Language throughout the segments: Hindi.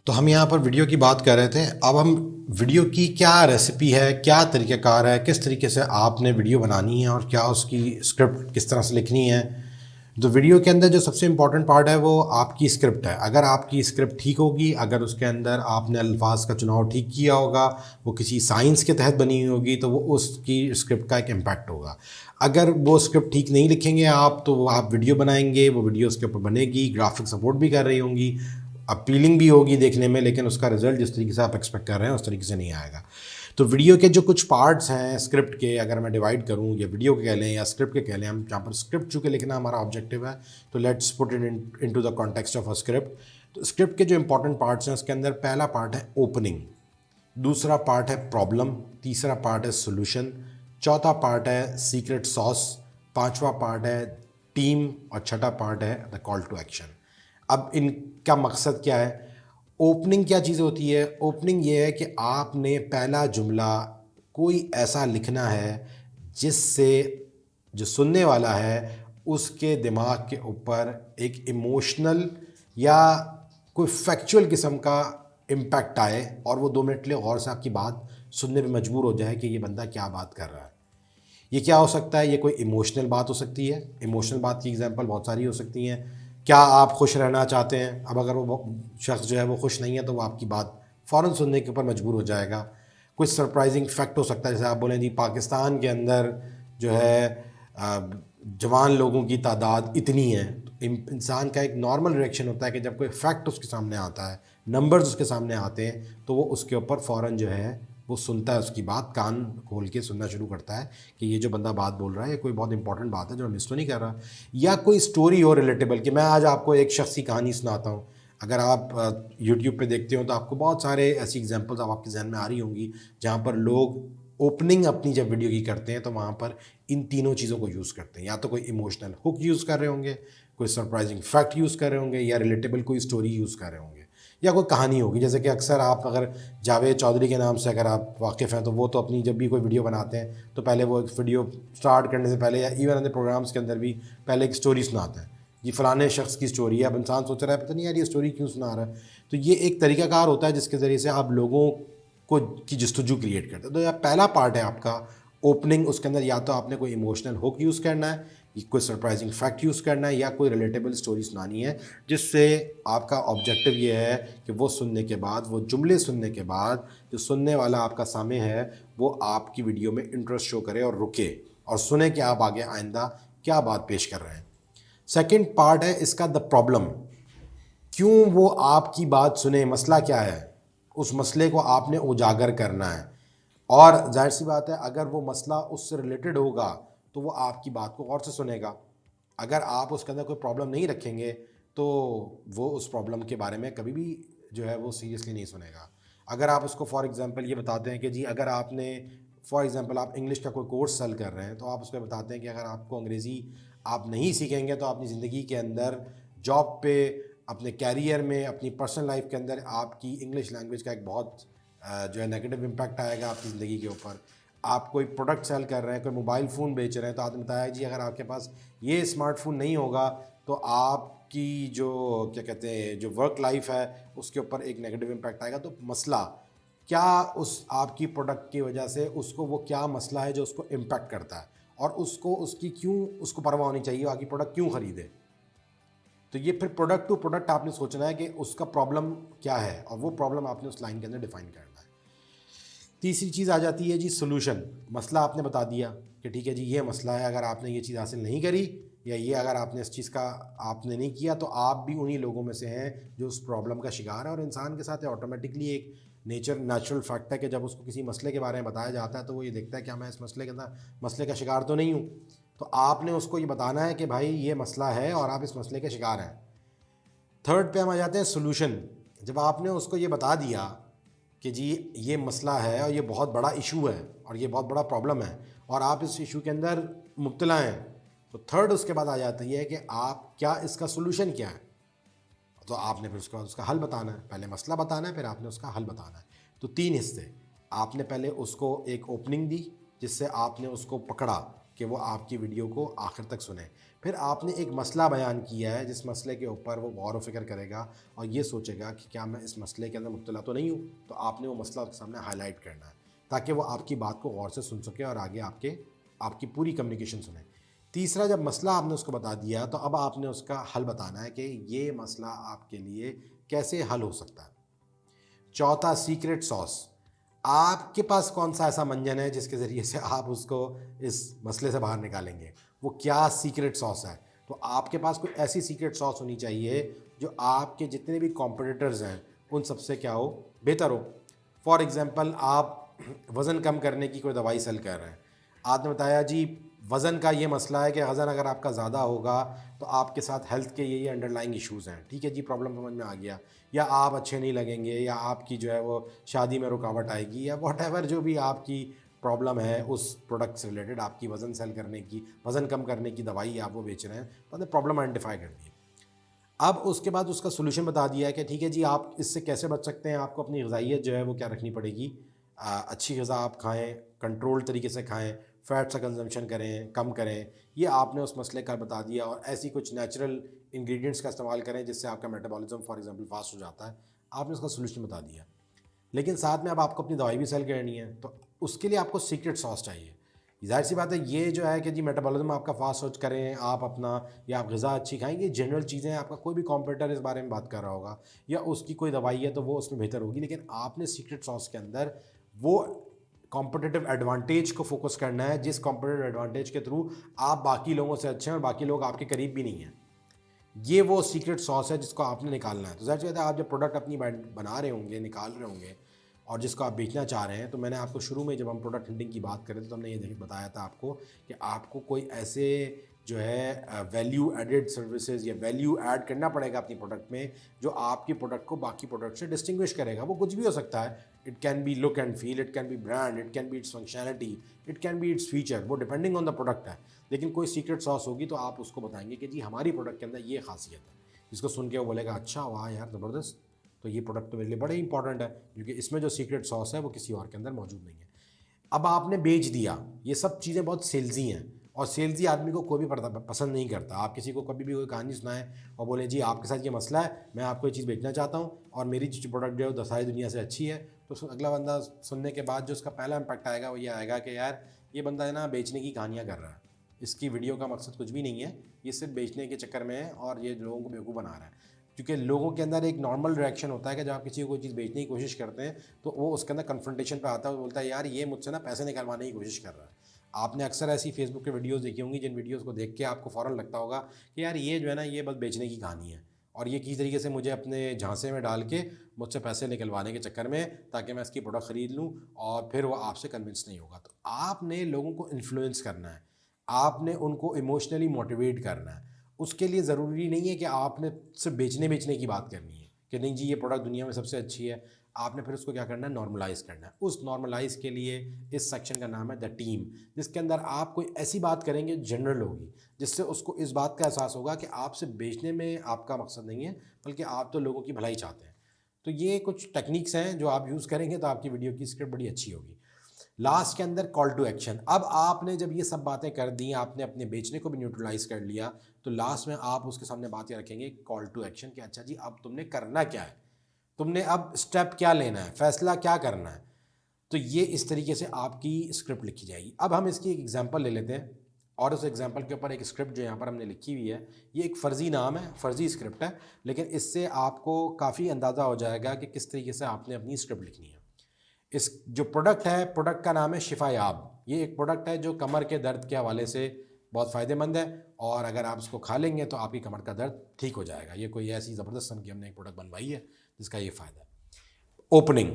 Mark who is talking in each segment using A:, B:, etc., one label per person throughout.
A: तो हम यहाँ पर वीडियो की बात कर रहे थे। अब हम वीडियो की क्या रेसिपी है, क्या तरीक़ाकार है, किस तरीके से आपने वीडियो बनानी है और क्या उसकी स्क्रिप्ट किस तरह से लिखनी है। तो वीडियो के अंदर जो सबसे इम्पॉर्टेंट पार्ट है वो आपकी स्क्रिप्ट है। अगर आपकी स्क्रिप्ट ठीक होगी, अगर उसके अंदर आपने अल्फाज का चुनाव ठीक किया होगा, वो किसी साइंस के तहत बनी हुई होगी, तो वो उसकी स्क्रिप्ट का एक इम्पैक्ट होगा। अगर वो स्क्रिप्ट ठीक नहीं लिखेंगे आप, तो वो आप वीडियो बनाएंगे, वो वीडियो उसके ऊपर बनेगी, ग्राफिक सपोर्ट भी कर रही होंगी, अपीलिंग भी होगी देखने में, लेकिन उसका रिजल्ट जिस तरीके से आप एक्सपेक्ट कर रहे हैं उस तरीके से नहीं आएगा। तो वीडियो के जो कुछ पार्ट्स हैं स्क्रिप्ट के, अगर मैं डिवाइड करूं, या वीडियो के कह लें या स्क्रिप्ट के कह लें, हम जहाँ पर स्क्रिप्ट चूँकि लिखना हमारा ऑब्जेक्टिव है, तो let's put it into the context of a script. तो स्क्रिप्ट के जो इंपॉर्टेंट पार्ट्स हैं उसके अंदर पहला पार्ट है ओपनिंग, दूसरा पार्ट है प्रॉब्लम, तीसरा पार्ट है सोल्यूशन, चौथा पार्ट है सीक्रेट सॉस, पांचवा पार्ट है टीम, और छठा पार्ट है द कॉल टू एक्शन। अब इनका मकसद क्या है? ओपनिंग क्या चीज़ होती है? ओपनिंग ये है कि आपने पहला जुमला कोई ऐसा लिखना है जिससे जो सुनने वाला है उसके दिमाग के ऊपर एक इमोशनल या कोई फैक्चुअल किस्म का इम्पैक्ट आए, और वो 2 मिनट के लिए गौर से आपकी बात सुनने पे मजबूर हो जाए कि ये बंदा क्या बात कर रहा है। ये क्या हो सकता है? ये कोई इमोशनल बात हो सकती है। इमोशनल बात की एग्जांपल बहुत सारी हो सकती हैं। क्या आप खुश रहना चाहते हैं? अब अगर वो शख्स जो है वो खुश नहीं है, तो वो आपकी बात फ़ौरन सुनने के ऊपर मजबूर हो जाएगा। कुछ सरप्राइजिंग फैक्ट हो सकता है, जैसे आप बोलें जी पाकिस्तान के अंदर जो है जवान लोगों की तादाद इतनी है, तो इंसान का एक नॉर्मल रिएक्शन होता है कि जब कोई फैक्ट उसके सामने आता है, नंबर्स उसके सामने आते हैं, तो वो उसके ऊपर फ़ौरन जो है वो सुनता है, उसकी बात कान खोल के सुनना शुरू करता है कि ये जो बंदा बात बोल रहा है ये कोई बहुत इंपॉर्टेंट बात है जो मैं मिस तो नहीं कर रहा। या कोई स्टोरी हो रिलेटेबल, कि मैं आज आपको एक शख्स की कहानी सुनाता हूँ। अगर आप यूट्यूब पे देखते हो तो आपको बहुत सारे ऐसी एग्जांपल्स अब आपके जहन में आ रही होंगी, जहाँ पर लोग ओपनिंग अपनी जब वीडियो की करते हैं तो वहाँ पर इन तीनों चीज़ों को यूज़ करते हैं। या तो कोई इमोशनल हुक यूज़ कर रहे होंगे, कोई सरप्राइजिंग फैक्ट यूज़ कर रहे होंगे, या रिलेटेबल कोई स्टोरी यूज़ कर रहे होंगे, या कोई कहानी होगी। जैसे कि अक्सर आप अगर जावेद चौधरी के नाम से अगर आप वाकिफ़ हैं, तो वो तो अपनी जब भी कोई वीडियो बनाते हैं तो पहले वो एक वीडियो स्टार्ट करने से पहले, या इवन अपने प्रोग्राम्स के अंदर भी पहले एक स्टोरी सुनाते हैं। ये फ़लाने शख्स की स्टोरी है। अब इंसान सोच रहा है पता नहीं यार ये स्टोरी क्यों सुना रहा है। तो ये एक तरीक़ाकार होता है जिसके ज़रिए से आप लोगों को की जस्तजू क्रिएट करते हैं। तो यह पहला पार्ट है आपका ओपनिंग। उसके अंदर या तो आपने कोई इमोशनल हुक यूज़ करना है, कोई सरप्राइजिंग फैक्ट यूज़ करना है, या कोई रिलेटेबल स्टोरी सुनानी है, जिससे आपका ऑब्जेक्टिव ये है कि वो सुनने के बाद, वो जुमले सुनने के बाद, जो सुनने वाला आपका सामने है वो आपकी वीडियो में इंटरेस्ट शो करे और रुके और सुने कि आप आगे आइंदा क्या बात पेश कर रहे हैं। सेकंड पार्ट है इसका द प्रॉब्लम। क्यों वो आपकी बात सुने, मसला क्या है, उस मसले को आपने उजागर करना है। और जाहिर सी बात है अगर वो मसला उससे रिलेटेड होगा तो वो आपकी बात को गौर से सुनेगा। अगर आप उसके अंदर कोई प्रॉब्लम नहीं रखेंगे तो वो उस प्रॉब्लम के बारे में कभी भी जो है वो सीरियसली नहीं सुनेगा। अगर आप उसको फॉर एग्जांपल ये बताते हैं कि जी अगर आपने फॉर एग्जांपल आप इंग्लिश का कोई कोर्स सेल कर रहे हैं, तो आप उसको बताते हैं कि अगर आपको अंग्रेज़ी आप नहीं सीखेंगे तो अपनी ज़िंदगी के अंदर, जॉब पे, अपने कैरियर में, अपनी पर्सनल लाइफ के अंदर आपकी इंग्लिश लैंग्वेज का एक बहुत जो है नेगेटिव इम्पैक्ट आएगा आपकी ज़िंदगी के ऊपर। आप कोई प्रोडक्ट सेल कर रहे हैं, कोई मोबाइल फ़ोन बेच रहे हैं, तो आपने बताया जी अगर आपके पास ये स्मार्टफ़ोन नहीं होगा तो आपकी जो क्या कहते हैं जो वर्क लाइफ है उसके ऊपर एक नेगेटिव इम्पैक्ट आएगा। तो मसला क्या, उस आपकी प्रोडक्ट की वजह से उसको वो क्या मसला है जो उसको इम्पैक्ट करता है, और उसको उसकी क्यों उसको परवाह होनी चाहिए, आपकी प्रोडक्ट क्यों ख़रीदे। तो ये फिर प्रोडक्ट टू प्रोडक्ट आपने सोचना है कि उसका प्रॉब्लम क्या है, और वो प्रॉब्लम आपने उस लाइन के अंदर डिफाइन करना है। तीसरी चीज़ आ जाती है जी सोल्यूशन। मसला आपने बता दिया कि ठीक है जी ये मसला है, अगर आपने ये चीज़ हासिल नहीं करी, या ये अगर आपने इस चीज़ का आपने नहीं किया, तो आप भी उन्हीं लोगों में से हैं जो उस प्रॉब्लम का शिकार है। और इंसान के साथ ऑटोमेटिकली एक नेचुरल फैक्ट है कि जब उसको किसी मसले के बारे में बताया जाता है तो वो ये देखता है कि मैं इस मसले के अंदर मसले का शिकार तो नहीं हूँ। तो आपने उसको ये बताना है कि भाई ये मसला है और आप इस मसले के शिकार हैं। थर्ड पे हम आ जाते हैं सोल्यूशन। जब आपने उसको ये बता दिया कि जी ये मसला है और ये बहुत बड़ा इशू है और ये बहुत बड़ा प्रॉब्लम है और आप इस इशू के अंदर मुब्तला हैं, तो थर्ड उसके बाद आ जाता है कि आप क्या, इसका सोल्यूशन क्या है। तो आपने फिर उसके बाद उसका हल बताना है। पहले मसला बताना है, फिर आपने उसका हल बताना है। तो 3 हिस्से। आपने पहले उसको एक ओपनिंग दी जिससे आपने उसको पकड़ा कि वो आपकी वीडियो को आखिर तक सुने। फिर आपने एक मसला बयान किया है जिस मसले के ऊपर वो गौर व फिक्र करेगा और ये सोचेगा कि क्या मैं इस मसले के अंदर मुब्तला तो नहीं हूँ, तो आपने वो मसला उसके सामने हाईलाइट करना है ताकि वो आपकी बात को गौर से सुन सके और आगे आपकी पूरी कम्युनिकेशन सुने। तीसरा, जब मसला आपने उसको बता दिया तो अब आपने उसका हल बताना है कि ये मसला आपके लिए कैसे हल हो सकता है। चौथा, सीक्रेट सॉस। आपके पास कौन सा ऐसा मंजन है जिसके ज़रिए से आप उसको इस मसले से बाहर निकालेंगे, वो क्या सीक्रेट सॉस है। तो आपके पास कोई ऐसी सीक्रेट सॉस होनी चाहिए जो आपके जितने भी कॉम्पिटिटर्स हैं उन सबसे क्या हो, बेहतर हो। फॉर एग्ज़ाम्पल, आप वज़न कम करने की कोई दवाई सेल कर रहे हैं, आपने बताया जी वज़न का ये मसला है कि वज़न अगर आपका ज़्यादा होगा तो आपके साथ हेल्थ के ये अंडरलाइंग इश्यूज़ हैं, ठीक है जी, प्रॉब्लम समझ में आ गया। या आप अच्छे नहीं लगेंगे, या आपकी जो है वो शादी में रुकावट आएगी, या वॉटेवर जो भी आपकी प्रॉब्लम है उस प्रोडक्ट से रिलेटेड, आपकी वज़न सेल करने की, वज़न कम करने की दवाई आप वो बेच रहे हैं, तो आपने प्रॉब्लम आइडेंटिफाई कर दी। अब उसके बाद उसका सोल्यूशन बता दिया है कि ठीक है जी, आप इससे कैसे बच सकते हैं। आपको अपनी ग़िज़ाइयत जो है वो क्या रखनी पड़ेगी, अच्छी ग़िज़ा आप खाएँ, कंट्रोल तरीके से खाएँ, फ़ैट्स का कंजम्पशन करें, कम करें, ये आपने उस मसले का बता दिया। और ऐसी कुछ नेचुरल इंग्रेडिएंट्स का इस्तेमाल करें जिससे आपका मेटाबॉलिज्म फॉर एग्जांपल फास्ट हो जाता है। आपने उसका सोल्यूशन बता दिया, लेकिन साथ में अब आपको अपनी दवाई भी सेल करनी है, तो उसके लिए आपको सीक्रेट सॉस चाहिए। ज़ाहिर सी बात है, ये जो है कि जी मेटाबॉलिज्म आपका फास्ट सोच करें आप अपना, या आप ग़िज़ा अच्छी खाएंगे, जनरल चीज़ें हैं। आपका कोई भी कॉम्पिटिटर इस बारे में बात कर रहा होगा या उसकी कोई दवाई है तो वो उसमें बेहतर होगी, लेकिन आपने सीक्रेट सॉस के अंदर वो कॉम्पिटिटिव एडवांटेज को फोकस करना है जिस कॉम्पिटिटिव एडवांटेज के थ्रू आप बाकी लोगों से अच्छे हैं और बाकी लोग आपके करीब भी नहीं हैं। ये वो सीक्रेट सॉस है जिसको आपने निकालना है। तो ज़ाहिर सी बात है, आप जब प्रोडक्ट अपनी बना रहे होंगे, निकाल रहे होंगे और जिसको आप बेचना चाह रहे हैं, तो मैंने आपको शुरू में जब हम प्रोडक्ट हंटिंग की बात करें तो हमने ये बताया था आपको कि आपको कोई ऐसे जो है वैल्यू एडेड सर्विसेज या वैल्यू ऐड करना पड़ेगा अपनी प्रोडक्ट में जो आपकी प्रोडक्ट को बाकी प्रोडक्ट से डिस्टिंग्विश करेगा। वो कुछ भी हो सकता है, it can be look and feel, it can be brand, it can be it's functionality, it can be its feature, वो डिपेंडिंग ऑन द प्रोडक्ट है। लेकिन कोई सीक्रेट सॉस होगी तो आप उसको बताएंगे कि जी हमारी प्रोडक्ट के अंदर ये खासियत है, जिसको सुन के वो बोलेगा अच्छा वाह यार ज़बरदस्त, तो ये प्रोडक्ट तो मेरे लिए बड़े इंपॉर्टेंट है क्योंकि इसमें जो सीक्रेट सॉस है वो किसी और के अंदर मौजूद नहीं है। अब आपने बेच दिया, ये सब चीज़ें बहुत सेल्जी हैं और सेल्जी आदमी को कोई भी पसंद नहीं करता। आप किसी को कभी भी कोई कहानी सुनाएं और बोलें जी आपके साथ ये मसला है, मैं आपको ये चीज़ बेचना चाहता हूँ और मेरी जो प्रोडक्ट जो है सारी दुनिया से अच्छी है, तो अगला बंदा सुनने के बाद जो उसका पहला इम्पैक्ट आएगा वो ये आएगा कि यार ये बंदा है ना बेचने की कहानियाँ कर रहा है, इसकी वीडियो का मकसद कुछ भी नहीं है, ये सिर्फ बेचने के चक्कर में है और ये लोगों को बेवकूफ़ बना रहा है। क्योंकि लोगों के अंदर एक नॉर्मल रिएक्शन होता है कि जब आप किसी को कोई चीज़ बेचने की कोशिश करते हैं तो वो उसके अंदर कन्फ्रंटेशन पे आता है, वो बोलता है यार ये मुझसे ना पैसे निकलवाने की कोशिश कर रहा है। आपने अक्सर ऐसी फेसबुक के वीडियोस देखी होंगी जिन वीडियोस को देख के आपको फ़ौरन लगता होगा कि यार ये जो है ना ये बस बेचने की कहानी है और ये किसी तरीके से मुझे अपने झांसे में डाल के मुझसे पैसे निकलवाने के चक्कर में ताकि मैं इसकी प्रोडक्ट ख़रीद लूँ और फिर वो आपसे कन्विंस नहीं होगा। तो आपने लोगों को इन्फ्लुएंस करना है, आपने उनको इमोशनली मोटिवेट करना है। उसके लिए ज़रूरी नहीं है कि आपने सिर्फ बेचने की बात करनी है कि नहीं जी ये प्रोडक्ट दुनिया में सबसे अच्छी है। आपने फिर उसको क्या करना है, नॉर्मलाइज़ करना है। उस नॉर्मलाइज़ के लिए इस सेक्शन का नाम है द टीम, जिसके अंदर आप कोई ऐसी बात करेंगे जनरल होगी जिससे उसको इस बात का एहसास होगा कि आपसे बेचने में आपका मकसद नहीं है बल्कि आप तो लोगों की भलाई चाहते हैं। तो ये कुछ टेक्निक्स हैं जो आप यूज़ करेंगे तो आपकी वीडियो की स्क्रिप्ट बड़ी अच्छी होगी। लास्ट के अंदर कॉल टू एक्शन। अब आपने जब ये सब बातें कर दी, आपने अपने बेचने को भी न्यूट्रलाइज कर लिया, तो लास्ट में आप उसके सामने बात ये रखेंगे कॉल टू एक्शन कि अच्छा जी अब तुमने करना क्या है, तुमने अब स्टेप क्या लेना है, फैसला क्या करना है। तो ये इस तरीके से आपकी स्क्रिप्ट लिखी जाएगी। अब हम इसकी एक एग्जांपल ले लेते हैं और उस एग्जांपल के ऊपर एक स्क्रिप्ट जो यहाँ पर हमने लिखी हुई है, ये एक फ़र्ज़ी नाम है, फ़र्ज़ी स्क्रिप्ट है, लेकिन इससे आपको काफ़ी अंदाज़ा हो जाएगा कि किस तरीके से आपने अपनी स्क्रिप्ट लिखनी है। इस जो प्रोडक्ट है, प्रोडक्ट का नाम है शिफायाब। ये एक प्रोडक्ट है जो कमर के दर्द के हवाले से बहुत फ़ायदेमंद है और अगर आप इसको खा लेंगे तो आपकी कमर का दर्द ठीक हो जाएगा। ये कोई ऐसी ज़बरदस्त किस्म की हमने एक प्रोडक्ट बनवाई है जिसका ये फ़ायदा है। ओपनिंग,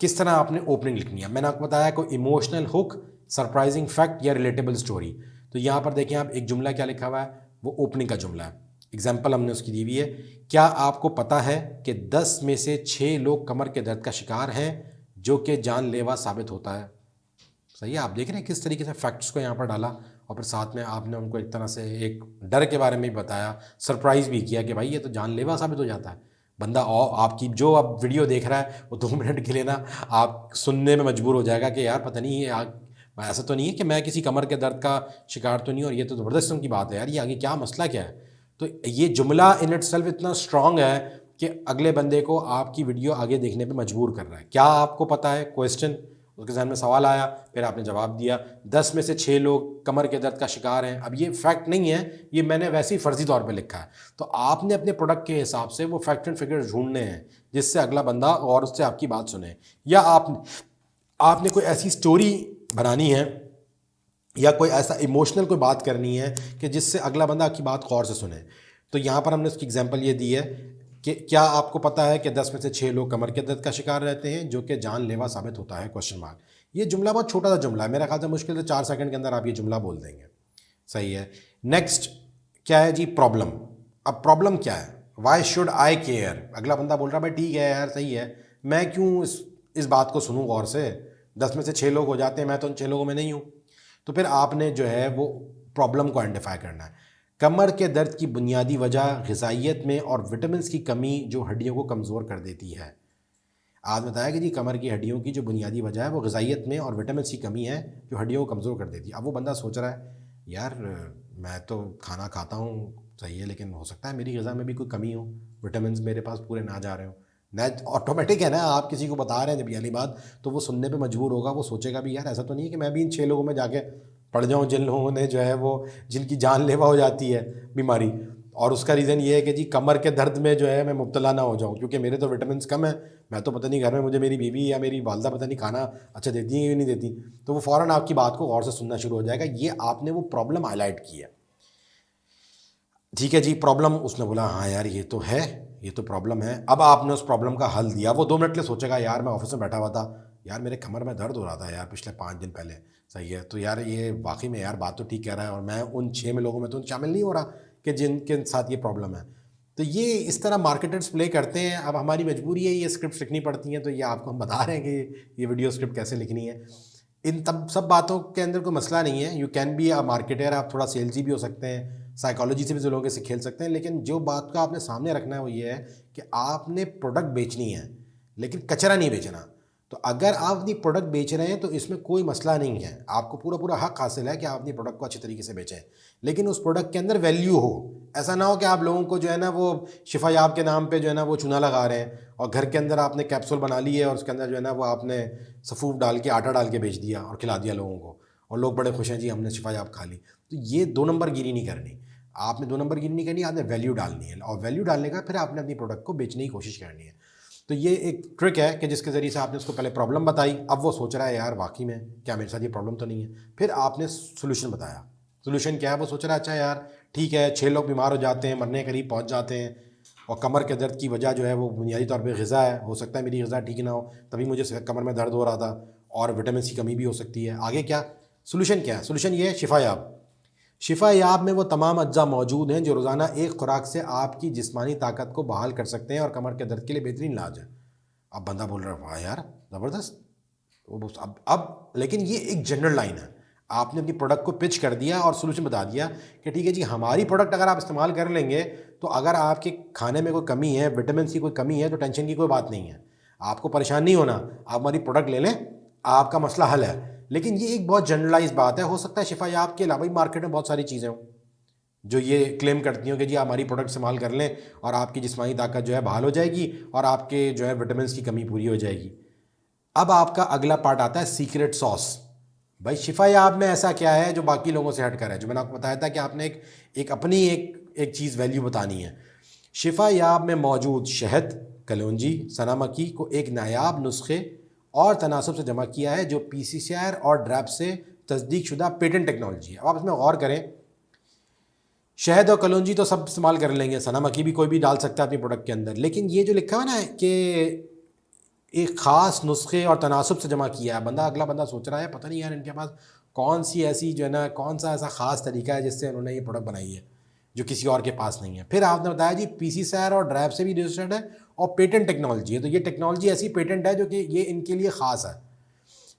A: किस तरह आपने ओपनिंग लिखनी है, मैंने आपको बताया कोई इमोशनल हुक, सरप्राइजिंग फैक्ट या रिलेटेबल स्टोरी। तो यहाँ पर देखें आप, एक जुमला क्या लिखा हुआ है, वो ओपनिंग का जुमला है। एग्जाम्पल हमने उसकी दी हुई है, क्या आपको पता है कि 10 में से 6 लोग कमर के दर्द का शिकार हैं जो कि जानलेवा साबित होता है। सही है, आप देख रहे हैं किस तरीके से फैक्ट्स को यहाँ पर डाला और फिर साथ में आपने उनको एक तरह से एक डर के बारे में भी बताया, सरप्राइज़ भी किया कि भाई ये तो जानलेवा साबित हो जाता है। बंदा और आपकी जो अब वीडियो देख रहा है वो 2 मिनट के लिए ना आप सुनने में मजबूर हो जाएगा कि यार पता नहीं ये ऐसा तो नहीं है कि मैं किसी कमर के दर्द का शिकार तो नहीं, और ये तो ज़बरदस्त किस्म की बात है यार, ये आगे क्या मसला क्या है। तो ये जुमला इन इटसेल्फ इतना स्ट्रांग है कि अगले बंदे को आपकी वीडियो आगे देखने पे मजबूर कर रहा है। क्या आपको पता है, क्वेश्चन उसके जहन में सवाल आया, फिर आपने जवाब दिया। 10 में से 6 लोग कमर के दर्द का शिकार हैं। अब ये फैक्ट नहीं है, ये मैंने वैसे ही फ़र्ज़ी तौर पे लिखा है। तो आपने अपने प्रोडक्ट के हिसाब से वो फैक्ट एंड फिगर्स ढूंढने हैं जिससे अगला बंदा और उससे आपकी बात सुने, या आपने कोई ऐसी स्टोरी बनानी है या कोई ऐसा इमोशनल कोई बात करनी है कि जिससे अगला बंदा आपकी बात गौर से सुने। तो यहाँ पर हमने उसकी एग्जांपल ये दी है कि क्या आपको पता है कि 10 में से 6 लोग कमर के दर्द का शिकार रहते हैं जो कि जानलेवा साबित होता है, क्वेश्चन मार्क। ये जुमला बहुत छोटा सा जुमला है, मेरा ख्याल से मुश्किल से 4 सेकंड के अंदर आप ये जुमला बोल देंगे। सही है। नेक्स्ट क्या है जी, प्रॉब्लम। अब प्रॉब्लम क्या है, वाई शुड आई केयर। अगला बंदा बोल रहा है भाई ठीक है यार, सही है, मैं क्यों इस बात को सुनूं गौर से, 10 में से 6 लोग हो जाते हैं, मैं तो उन 6 लोगों में नहीं हूँ। तो फिर आपने जो है वो प्रॉब्लम को आइडेंटिफाई करना है। कमर के दर्द की बुनियादी वजह ग़िज़ाइयत में और विटामिन की कमी जो हड्डियों को कमज़ोर कर देती है। आज बताया कि जी कमर की हड्डियों की जो बुनियादी वजह है वो ग़िज़ाइयत में और विटामिन की कमी है जो हड्डियों को कमज़ोर कर देती है। अब वो बंदा सोच रहा है यार मैं तो खाना खाता हूँ सही है, लेकिन हो सकता है मेरी ग़िज़ा में भी कोई कमी हो, विटामिन मेरे पास पूरे ना जा रहे हो। ना ऑटोमेटिक है ना, आप किसी को बता रहे हैं जब यानी बात, तो वो सुनने पे मजबूर होगा। वो सोचेगा भी यार ऐसा तो नहीं है कि मैं भी इन 6 लोगों में जाके पड़ जाऊं जिन लोगों ने जो है वो जिनकी जानलेवा हो जाती है बीमारी, और उसका रीज़न ये है कि जी कमर के दर्द में जो है मैं मुब्तला ना हो जाऊं क्योंकि मेरे तो विटामिन कम है। मैं तो पता नहीं घर में मुझे मेरी बीवी या मेरी वालदा पता नहीं खाना अच्छा देती है या नहीं देती। तो वो फ़ौरन आपकी बात को गौर से सुनना शुरू हो जाएगा। ये आपने वो प्रॉब्लम हाईलाइट की है। ठीक है जी, प्रॉब्लम, उसने बोला हाँ यार ये तो है, ये तो प्रॉब्लम है। अब आपने उस प्रॉब्लम का हल दिया। वो 2 मिनट के लिए सोचेगा यार मैं ऑफिस में बैठा हुआ था, यार मेरे कमर में दर्द हो रहा था यार पिछले 5 दिन पहले, सही है, तो यार ये वाकई में यार बात तो ठीक कह रहा है, और मैं उन 6 में लोगों में तो शामिल नहीं हो रहा कि जिनके साथ ये प्रॉब्लम है। तो ये इस तरह मार्केटर्स प्ले करते हैं। अब हमारी मजबूरी है, ये स्क्रिप्ट लिखनी पड़ती हैं, तो ये आपको हम बता रहे हैं कि ये वीडियो स्क्रिप्ट कैसे लिखनी है। इन तब सब बातों के अंदर कोई मसला नहीं है। You can be a marketer, आप थोड़ा सेल्सी भी हो सकते हैं, साइकोलॉजी से भी लोगों से खेल सकते हैं, लेकिन जो बात का आपने सामने रखना है वो ये है कि आपने प्रोडक्ट बेचनी है लेकिन कचरा नहीं बेचना। तो अगर आप अपनी प्रोडक्ट बेच रहे हैं तो इसमें कोई मसला नहीं है, आपको पूरा पूरा हक हासिल है कि आप अपनी प्रोडक्ट को अच्छी तरीके से बेचें, लेकिन उस प्रोडक्ट के अंदर वैल्यू हो। ऐसा ना हो कि आप लोगों को जो है ना वो शिफायाब के नाम पे जो है ना वो चूना लगा रहे हैं और घर के अंदर आपने कैप्सूल बना ली है और उसके अंदर जो है ना वो आपने सफ़ूफ डाल के आटा डाल के बेच दिया और खिला दिया लोगों को, और लोग बड़े खुश हैं जी हमने शिफायाब खा ली। तो ये 2 नंबर गिरी नहीं करनी। आपने 2 नंबर गिरी नहीं करनी, आपने वैल्यू डालनी है, और वैल्यू डालने का फिर आपने अपनी प्रोडक्ट को बेचने की कोशिश करनी है। तो ये एक ट्रिक है कि जिसके ज़रिए से आपने उसको पहले प्रॉब्लम बताई, अब वो सोच रहा है यार वाकई में क्या मेरे साथ ये प्रॉब्लम तो नहीं है। फिर आपने सोल्यूशन बताया। सोल्यूशन क्या है, वो सोच रहा है अच्छा यार ठीक है 6 लोग बीमार हो जाते हैं, मरने के करीब पहुंच जाते हैं, और कमर के दर्द की वजह जो है वो बुनियादी तौर पे ग़िज़ा है, हो सकता है मेरी ग़िज़ा ठीक ना हो तभी मुझे कमर में दर्द हो रहा था, और विटामिन की कमी भी हो सकती है। आगे क्या सोल्यूशन, क्या है सोल्यूशन, ये है शिफायाब। शिफायाब में वो तमाम अज्जा मौजूद हैं जो रोज़ाना एक खुराक से आपकी जिस्मानी ताकत को बहाल कर सकते हैं और कमर के दर्द के लिए बेहतरीन इलाज है। अब बंदा बोल रहा है वाह यार ज़बरदस्त। अब लेकिन ये एक जनरल लाइन है, आपने अपनी प्रोडक्ट को पिच कर दिया और सोल्यूशन बता दिया कि ठीक है जी हमारी प्रोडक्ट अगर आप इस्तेमाल कर लेंगे तो अगर आपके खाने में कोई कमी है, विटामिन की कोई कमी है, तो टेंशन की कोई बात नहीं है, आपको परेशान नहीं होना, आप हमारी प्रोडक्ट ले लें, आपका मसला हल है। लेकिन ये एक बहुत जनरलाइज बात है। हो सकता है शिफायाब के अलावा भी मार्केट में बहुत सारी चीज़ें हों जो ये क्लेम करती हो कि जी हमारी प्रोडक्ट इस्तेमाल कर लें और आपकी जिस्मानी ताकत जो है बहाल हो जाएगी और आपके जो है विटामिन की कमी पूरी हो जाएगी। अब आपका अगला पार्ट आता है सीक्रेट सॉस। भाई शिफायाब में ऐसा क्या है जो बाकी लोगों से हटकर है, जो मैंने आपको बताया था कि आपने एक अपनी एक चीज़ वैल्यू बतानी है। शिफायाब में मौजूद शहद, कलौंजी, सना मक्खी को एक नायाब नुस्खे और तनासब से जमा किया है जो पीसीसीआर और ड्रैप से तस्दीक शुदा पेटेंट टेक्नोलॉजी है। अब आप इसमें गौर करें, शहद और कलौंजी तो सब इस्तेमाल कर लेंगे, सना मक्खी भी कोई भी डाल सकता है अपनी प्रोडक्ट के अंदर, लेकिन ये जो लिखा है ना कि एक ख़ास नुस्खे और तनासब से जमा किया है, अगला बंदा सोच रहा है पता नहीं यार इनके पास कौन सी ऐसी जो है ना कौन सा ऐसा ख़ास तरीका है जिससे उन्होंने ये प्रोडक्ट बनाई है जो किसी और के पास नहीं है। फिर आपने बताया जी पीसीसीआर और ड्रैप से भी रजिस्टर्ड है और पेटेंट टेक्नोलॉजी है, तो ये टेक्नोलॉजी ऐसी पेटेंट है जो कि ये इनके लिए ख़ास है।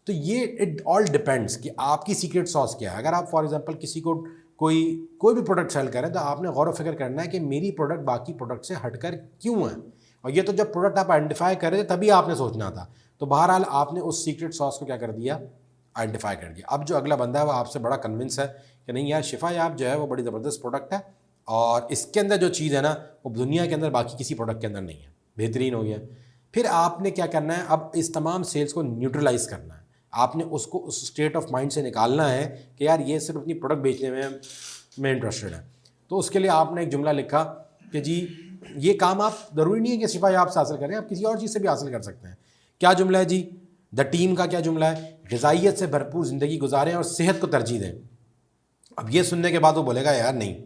A: तो ये इट ऑल डिपेंड्स कि आपकी सीक्रेट सॉस क्या है। अगर आप फॉर एग्जांपल किसी को कोई भी प्रोडक्ट सेल करें तो आपने गौर व फिक्र करना है कि मेरी प्रोडक्ट बाकी प्रोडक्ट से हटकर क्यों है, और ये तो जब प्रोडक्ट आप आइडेंटिफाई कर रहे थे तभी आपने सोचना था। तो बहरहाल आपने उस सीक्रेट सॉस को क्या कर दिया, आइडेंटिफाई कर दिया। अब जो अगला बंदा है वो आपसे बड़ा कन्विंस है कि नहीं यार शिफा याब जो है वो बड़ी ज़बरदस्त प्रोडक्ट है और इसके अंदर जो चीज़ है ना वो दुनिया के अंदर बाकी किसी प्रोडक्ट के अंदर नहीं है, बेहतरीन हो गया। फिर आपने क्या करना है, अब इस तमाम सेल्स को न्यूट्रलाइज़ करना है। आपने उसको उस स्टेट ऑफ माइंड से निकालना है कि यार ये सिर्फ अपनी प्रोडक्ट बेचने में इंटरेस्टेड है। तो उसके लिए आपने एक जुमला लिखा कि जी ये काम आप ज़रूरी नहीं है कि शिफा याब से हासिल करें, आप किसी और चीज़ से भी हासिल कर सकते हैं। क्या जुमला है जी? द टीम का क्या जुमला है? ग़िज़ाइयत से भरपूर ज़िंदगी गुजारें और सेहत को तरजीह दें। अब ये सुनने के बाद वो बोलेगा यार नहीं,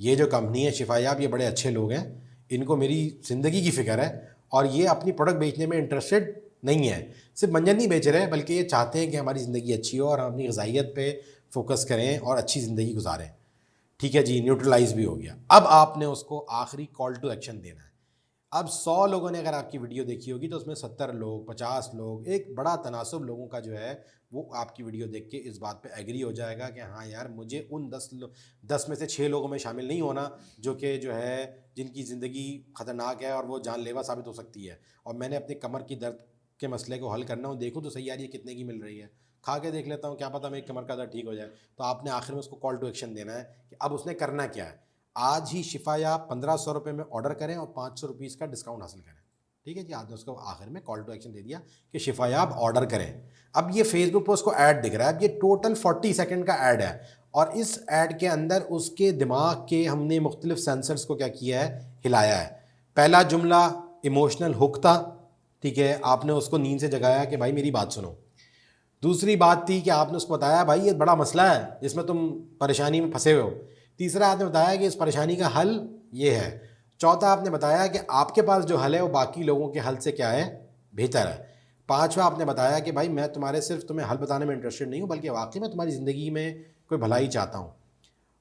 A: ये जो कंपनी है शिफा याब ये बड़े अच्छे लोग हैं, इनको मेरी ज़िंदगी की फ़िक्र है और ये अपनी प्रोडक्ट बेचने में इंटरेस्टेड नहीं है। सिर्फ मंजन नहीं बेच रहे हैं बल्कि ये चाहते हैं कि हमारी ज़िंदगी अच्छी हो और हम अपनी ग़िज़ाइयत पे फोकस करें और अच्छी ज़िंदगी गुजारें। ठीक है जी, न्यूट्रलाइज़ भी हो गया। अब आपने उसको आखिरी कॉल टू एक्शन देना है। अब 100 लोगों ने अगर आपकी वीडियो देखी होगी तो उसमें 70 लोग, 50 लोग, एक बड़ा तनासुब लोगों का जो है वो आपकी वीडियो देख के इस बात पे एग्री हो जाएगा कि हाँ यार मुझे उन 10 में से 6 लोगों में शामिल नहीं होना जो कि जो है जिनकी ज़िंदगी ख़तरनाक है और वो जानलेवा साबित हो सकती है, और मैंने अपनी कमर की दर्द के मसले को हल करना हो, देखूँ तो सही यार ये कितने की मिल रही है, खा के देख लेता हूँ, क्या पता मेरी कमर का दर्द ठीक हो जाए। तो आपने आखिर में उसको कॉल टू एक्शन देना है कि अब उसने करना क्या है। आज ही शिफा याब 1500 रुपये में ऑर्डर करें और 500 रुपीज़ का डिस्काउंट हासिल करें। ठीक है जी, आपने उसको आखिर में कॉल टू एक्शन दे दिया कि शिफा याब ऑर्डर करें। अब ये फेसबुक पर उसको ऐड दिख रहा है, अब ये टोटल 40 सेकंड का ऐड है और इस ऐड के अंदर उसके दिमाग के हमने मुख्तलिफ सेंसर्स को क्या किया है, हिलाया है। पहला जुमला इमोशनल हुक था, ठीक है, आपने उसको नींद से जगाया कि भाई मेरी बात सुनो। दूसरी बात थी कि आपने उसको बताया भाई ये बड़ा मसला है जिसमें तुम परेशानी में फंसे हुए हो। तीसरा आपने बताया कि इस परेशानी का हल ये है। चौथा आपने बताया कि आपके पास जो हल है वो बाकी लोगों के हल से क्या है, बेहतर है। पांचवा आपने बताया कि भाई मैं तुम्हें हल बताने में इंटरेस्टेड नहीं हूँ बल्कि वाकई में तुम्हारी ज़िंदगी में कोई भलाई चाहता हूँ।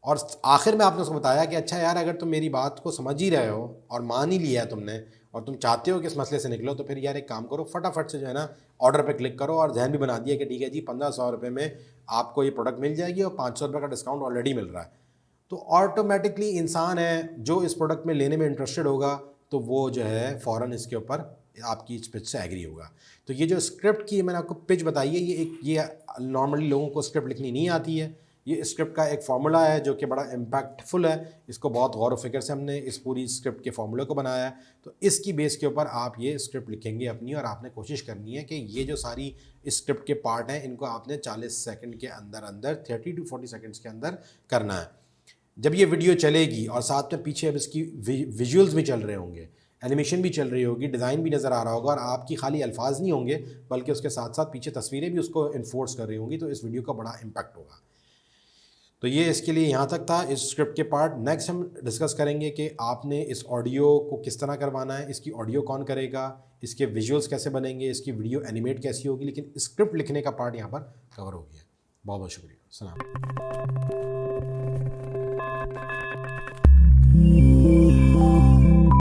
A: और आखिर में आपने उसको बताया कि अच्छा यार अगर तुम मेरी बात को समझ ही रहे हो और मान ही लिया है तुमने और तुम चाहते हो कि इस मसले से निकलो, तो फिर यार एक काम करो, फटाफट से जो है ना ऑर्डर पे क्लिक करो और जहन भी बना दिया कि ठीक है जी 1500 रुपये में आपको ये प्रोडक्ट मिल जाएगी और 500 रुपये का डिस्काउंट ऑलरेडी मिल रहा है। तो ऑटोमेटिकली इंसान है जो इस प्रोडक्ट में लेने में इंटरेस्टेड होगा तो वो जो है फ़ौरन इसके ऊपर आपकी इस पिच से एग्री होगा। तो ये जो स्क्रिप्ट की मैंने आपको पिच बताई है, ये नॉर्मली लोगों को स्क्रिप्ट लिखनी नहीं आती है। ये स्क्रिप्ट का एक फार्मूला है जो कि बड़ा इम्पैक्टफुल है। इसको बहुत गौर व फिक्र से हमने इस पूरी स्क्रिप्ट के फार्मूले को बनाया है। तो इसकी बेस के ऊपर आप ये स्क्रिप्ट लिखेंगे अपनी, और आपने कोशिश करनी है कि ये जो सारी स्क्रिप्ट के पार्ट हैं इनको आपने 40 सेकंड के अंदर अंदर 30 to 40 सेकंड्स के अंदर करना है। जब ये वीडियो चलेगी और साथ में पीछे अब इसकी विजुअल्स भी चल रहे होंगे, एनिमेशन भी चल रही होगी, डिज़ाइन भी नज़र आ रहा होगा और आपकी खाली अल्फाज नहीं होंगे बल्कि उसके साथ साथ पीछे तस्वीरें भी उसको इन्फोर्स कर रही होंगी, तो इस वीडियो का बड़ा इम्पैक्ट होगा। तो ये इसके लिए यहाँ तक था इस स्क्रिप्ट के पार्ट। नेक्स्ट हम डिस्कस करेंगे कि आपने इस ऑडियो को किस तरह करवाना है, इसकी ऑडियो कौन करेगा, इसके विजुअल्स कैसे बनेंगे, इसकी वीडियो एनिमेट कैसी होगी, लेकिन स्क्रिप्ट लिखने का पार्ट यहाँ पर कवर हो गया। बहुत बहुत शुक्रिया। सलाम।